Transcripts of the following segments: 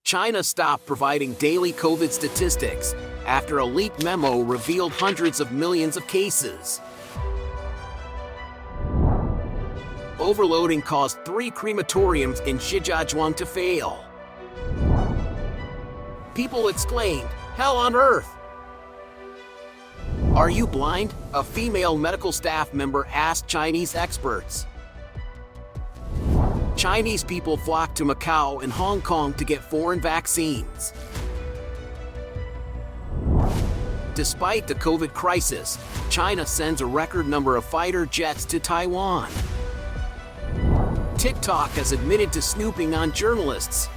China stopped providing daily COVID statistics after a leaked memo revealed hundreds of millions of cases. Overloading caused 3 crematoriums in Shijiazhuang to fail. People exclaimed, "Hell on earth!" Are you blind? A female medical staff member asked Chinese experts. Chinese people flocked to Macau and Hong Kong to get foreign vaccines. Despite the COVID crisis, China sends a record number of fighter jets to Taiwan. TikTok has admitted to snooping on journalists.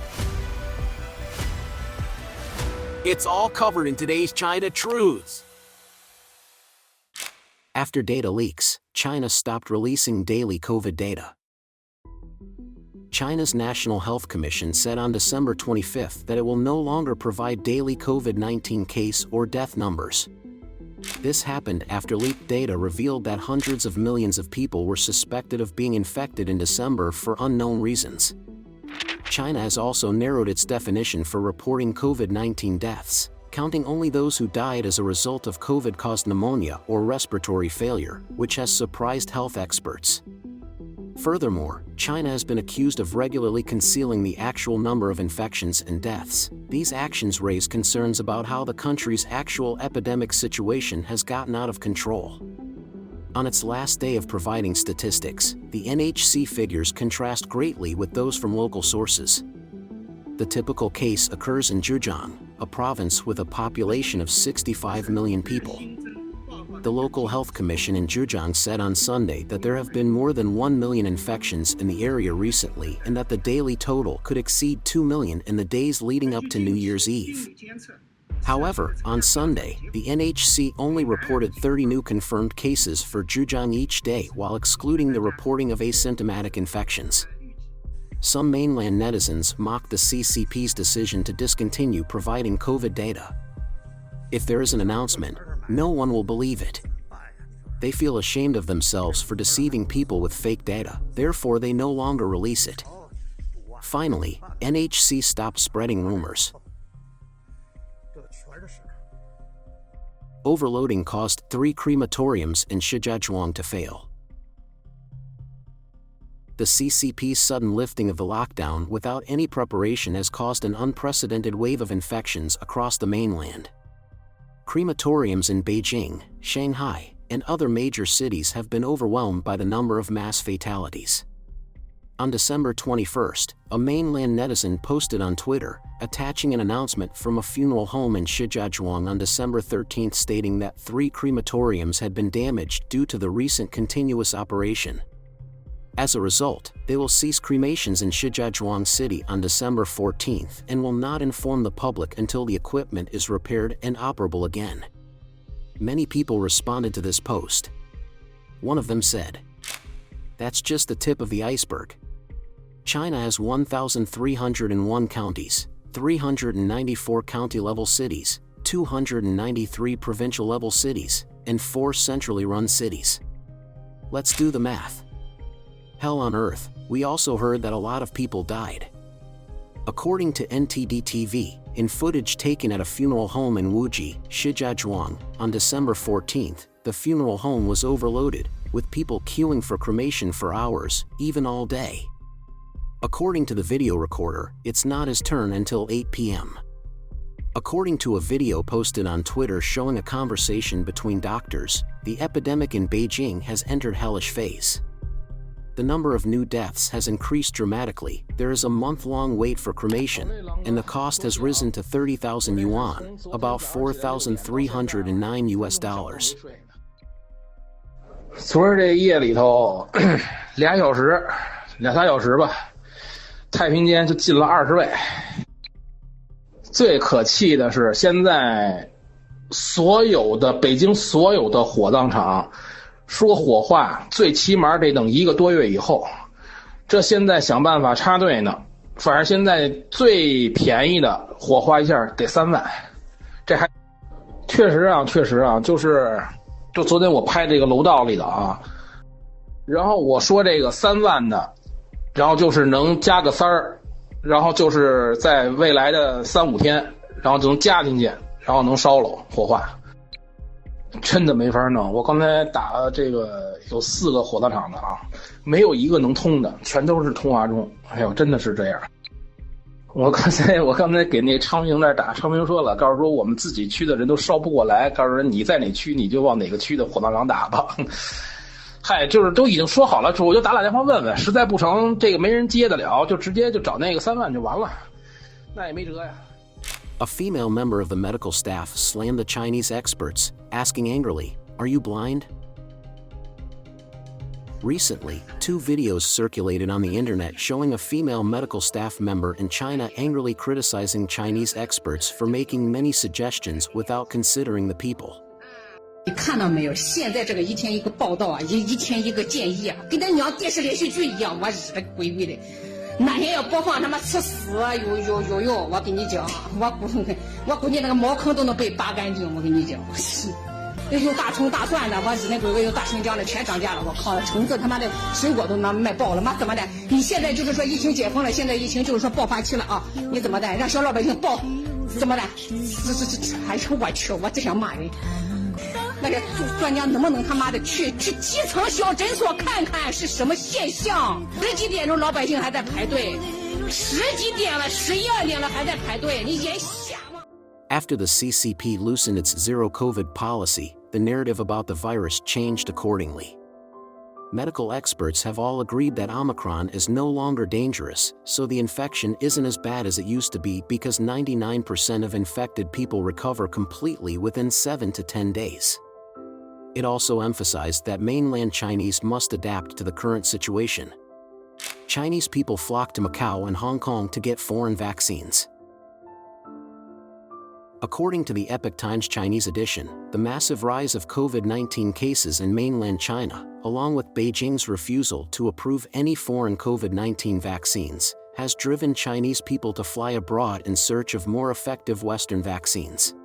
It's all covered in today's China Truths. After data leaks, China stopped releasing daily COVID data. China's National Health Commission said on December 25 that it will no longer provide daily COVID-19 case or death numbers. This happened after leaked data revealed that hundreds of millions of people were suspected of being infected in December for unknown reasons. China has also narrowed its definition for reporting COVID-19 deaths, counting only those who died as a result of COVID-caused pneumonia or respiratory failure, which has surprised health experts. Furthermore, China has been accused of regularly concealing the actual number of infections and deaths. These actions raise concerns about how the country's actual epidemic situation has gotten out of control. On its last day of providing statistics, the NHC figures contrast greatly with those from local sources. The typical case occurs in Zhejiang, a province with a population of 65 million people. The local health commission in Zhejiang said on Sunday that there have been more than 1 million infections in the area recently and that the daily total could exceed 2 million in the days leading up to New Year's Eve. However, on Sunday, the NHC only reported 30 new confirmed cases for Zhejiang each day while excluding the reporting of asymptomatic infections. Some mainland netizens mocked the CCP's decision to discontinue providing COVID data. If there is an announcement, no one will believe it. They feel ashamed of themselves for deceiving people with fake data, therefore they no longer release it. Finally, NHC stopped spreading rumors. Overloading caused 3 crematoriums in Shijiazhuang to fail. The CCP's sudden lifting of the lockdown without any preparation has caused an unprecedented wave of infections across the mainland. Crematoriums in Beijing, Shanghai, and other major cities have been overwhelmed by the number of mass fatalities. On December 21, a mainland netizen posted on Twitter, attaching an announcement from a funeral home in Shijiazhuang on December 13 stating that 3 crematoriums had been damaged due to the recent continuous operation. As a result, they will cease cremations in Shijiazhuang City on December 14 and will not inform the public until the equipment is repaired and operable again. Many people responded to this post. One of them said, "That's just the tip of the iceberg. China has 1,301 counties, 394 county-level cities, 293 provincial-level cities, and 4 centrally run cities. Let's do the math. Hell on earth, we also heard that a lot of people died." According to NTD-TV, in footage taken at a funeral home in Wuji, Shijiazhuang, on December 14, the funeral home was overloaded, with people queuing for cremation for hours, even all day. According to the video recorder, it's not his turn until 8 p.m. According to a video posted on Twitter showing a conversation between doctors, the epidemic in Beijing has entered hellish phase. The number of new deaths has increased dramatically, there is a month-long wait for cremation, and the cost has risen to 30,000 yuan, about $4,309 US. 昨儿这夜里头2小时2、3小时吧，太平间就进了20位。最可气的是，现在北京所有的火葬场说火化最起码得等1个多月以后，这现在想办法插队呢。反正现在最便宜的火化一下得3万，这还确实啊，就昨天我拍这个楼道里的啊，然后我说这个3万的，然后就是能加个3儿，然后就是在未来的3-5天，然后就能加进去，然后能烧了火化。真的没法弄，我刚才打了这个有4个火葬场的啊，没有一个能通的，全都是通话中。哎呦，真的是这样。我刚才给那昌平那打，昌平说了，告诉说我们自己区的人都烧不过来，告诉人你在哪区你就往哪个区的火葬场打吧。嗨，就是都已经说好了，我就打电话问问，实在不成这个没人接得了，就直接就找那个3万就完了，那也没辙呀。A female member of the medical staff slammed the Chinese experts, asking angrily, "Are you blind?" Recently, 2 videos circulated on the internet showing a female medical staff member in China angrily criticizing Chinese experts for making many suggestions without considering the people. 你看到没有？现在这个一天一个报道啊，一天一个建议啊，跟咱娘电视连续剧一样，我日的鬼鬼的。哪天要播放他妈吃屎哟！我跟你讲，我估计那个茅坑都能被扒干净。我跟你讲，有大葱大蒜的，我日那鬼鬼有大生姜的，全涨价了。我靠，橙子他妈的水果都卖爆了，妈怎么的？你现在就是说疫情解封了，现在疫情就是说爆发期了啊！你怎么的？让小老百姓爆，怎么的？哎呦我去，我只想骂人。那个专家能不能他妈的去基层小诊所看看是什么现象？10几点钟老百姓还在排队，10几点了，11、2点了还在排队，你眼瞎吗？ After the CCP loosened its zero-COVID policy, the narrative about the virus changed accordingly. Medical experts have all agreed that Omicron is no longer dangerous, so the infection isn't as bad as it used to be because 99% of infected people recover completely within 7 to 10 days. It also emphasized that mainland Chinese must adapt to the current situation. Chinese people flocked to Macau and Hong Kong to get foreign vaccines. According to the Epoch Times Chinese edition, the massive rise of COVID-19 cases in mainland China, along with Beijing's refusal to approve any foreign COVID-19 vaccines, has driven Chinese people to fly abroad in search of more effective Western vaccines.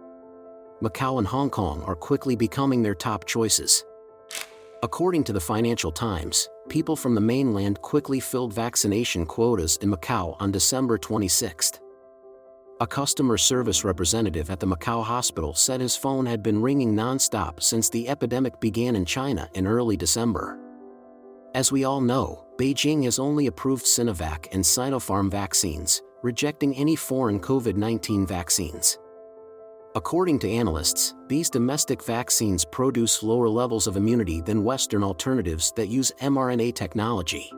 Macau and Hong Kong are quickly becoming their top choices. According to the Financial Times, people from the mainland quickly filled vaccination quotas in Macau on December 26. A customer service representative at the Macau hospital said his phone had been ringing non-stop since the epidemic began in China in early December. As we all know, Beijing has only approved Sinovac and Sinopharm vaccines, rejecting any foreign COVID-19 vaccines. According to analysts, these domestic vaccines produce lower levels of immunity than Western alternatives that use mRNA technology.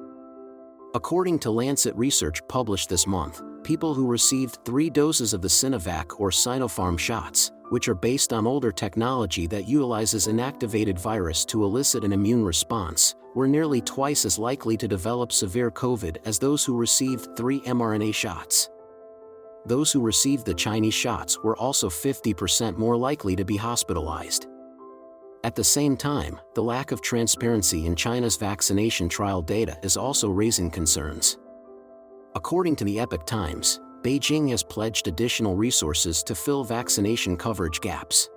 According to Lancet research published this month, people who received 3 doses of the Sinovac or Sinopharm shots, which are based on older technology that utilizes inactivated virus to elicit an immune response, were nearly twice as likely to develop severe COVID as those who received 3 mRNA shots. Those who received the Chinese shots were also 50% more likely to be hospitalized. At the same time, the lack of transparency in China's vaccination trial data is also raising concerns. According to the Epoch Times, Beijing has pledged additional resources to fill vaccination coverage gaps.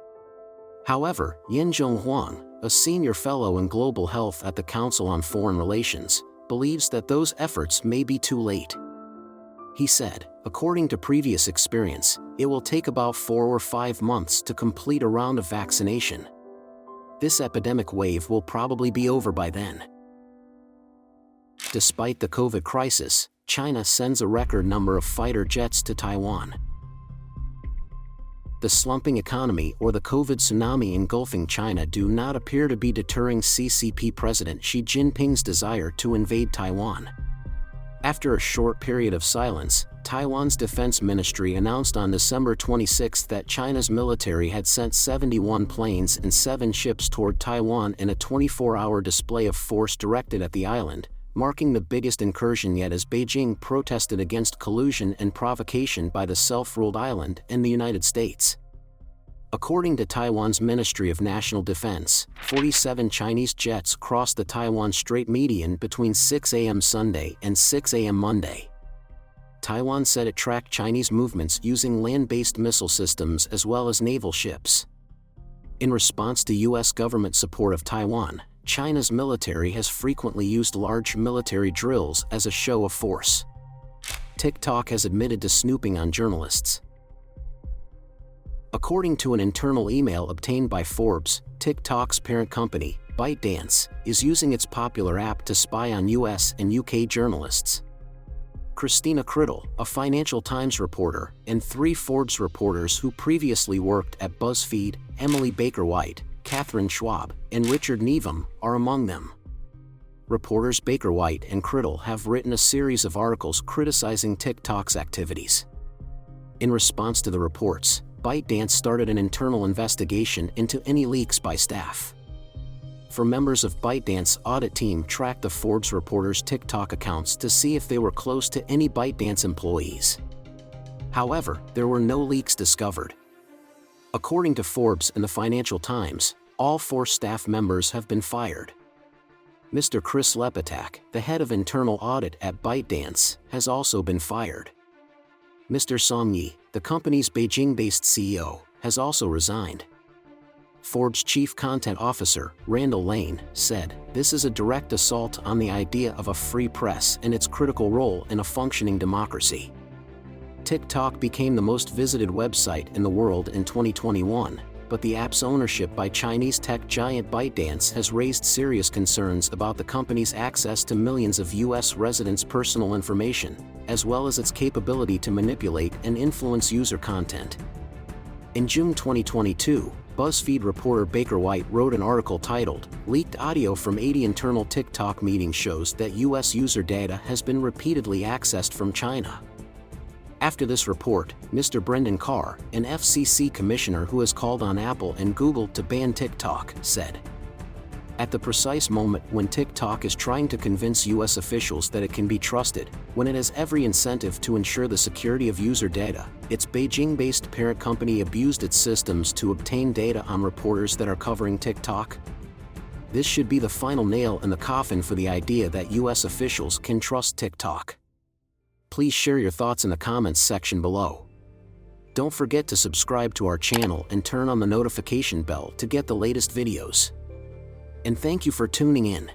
However, Yin Zhonghuang, a senior fellow in global health at the Council on Foreign Relations, believes that those efforts may be too late. He said, according to previous experience, it will take about 4 or 5 months to complete a round of vaccination. This epidemic wave will probably be over by then. Despite the COVID crisis, China sends a record number of fighter jets to Taiwan. The slumping economy or the COVID tsunami engulfing China do not appear to be deterring CCP President Xi Jinping's desire to invade Taiwan. After a short period of silence, Taiwan's defense ministry announced on December 26 that China's military had sent 71 planes and 7 ships toward Taiwan in a 24-hour display of force directed at the island, marking the biggest incursion yet as Beijing protested against collusion and provocation by the self-ruled island and the United States. According to Taiwan's Ministry of National Defense, 47 Chinese jets crossed the Taiwan Strait median between 6 a.m. Sunday and 6 a.m. Monday. Taiwan said it tracked Chinese movements using land-based missile systems as well as naval ships. In response to U.S. government support of Taiwan, China's military has frequently used large military drills as a show of force. TikTok has admitted to snooping on journalists. According to an internal email obtained by Forbes, TikTok's parent company, ByteDance, is using its popular app to spy on US and UK journalists. Christina Criddle, a Financial Times reporter, and 3 Forbes reporters who previously worked at BuzzFeed, Emily Baker-White, Catherine Schwab, and Richard Nevam, are among them. Reporters Baker-White and Criddle have written a series of articles criticizing TikTok's activities. In response to the reports, ByteDance started an internal investigation into any leaks by staff. For members of ByteDance's audit team tracked the Forbes reporters' TikTok accounts to see if they were close to any ByteDance employees. However, there were no leaks discovered. According to Forbes and the Financial Times, all 4 staff members have been fired. Mr. Chris Lepetak, the head of internal audit at ByteDance, has also been fired. Mr. Song Yi, the company's Beijing-based CEO, has also resigned. Forbes chief content officer, Randall Lane, said, "This is a direct assault on the idea of a free press and its critical role in a functioning democracy." TikTok became the most visited website in the world in 2021, but the app's ownership by Chinese tech giant ByteDance has raised serious concerns about the company's access to millions of US residents' personal information, as well as its capability to manipulate and influence user content. In June 2022, BuzzFeed reporter Baker-White wrote an article titled, "Leaked audio from 80 internal TikTok meetings shows that US user data has been repeatedly accessed from China." After this report, Mr. Brendan Carr, an FCC commissioner who has called on Apple and Google to ban TikTok, said, "At the precise moment when TikTok is trying to convince US officials that it can be trusted, when it has every incentive to ensure the security of user data, its Beijing-based parent company abused its systems to obtain data on reporters that are covering TikTok. This should be the final nail in the coffin for the idea that US officials can trust TikTok." Please share your thoughts in the comments section below. Don't forget to subscribe to our channel and turn on the notification bell to get the latest videos. And thank you for tuning in.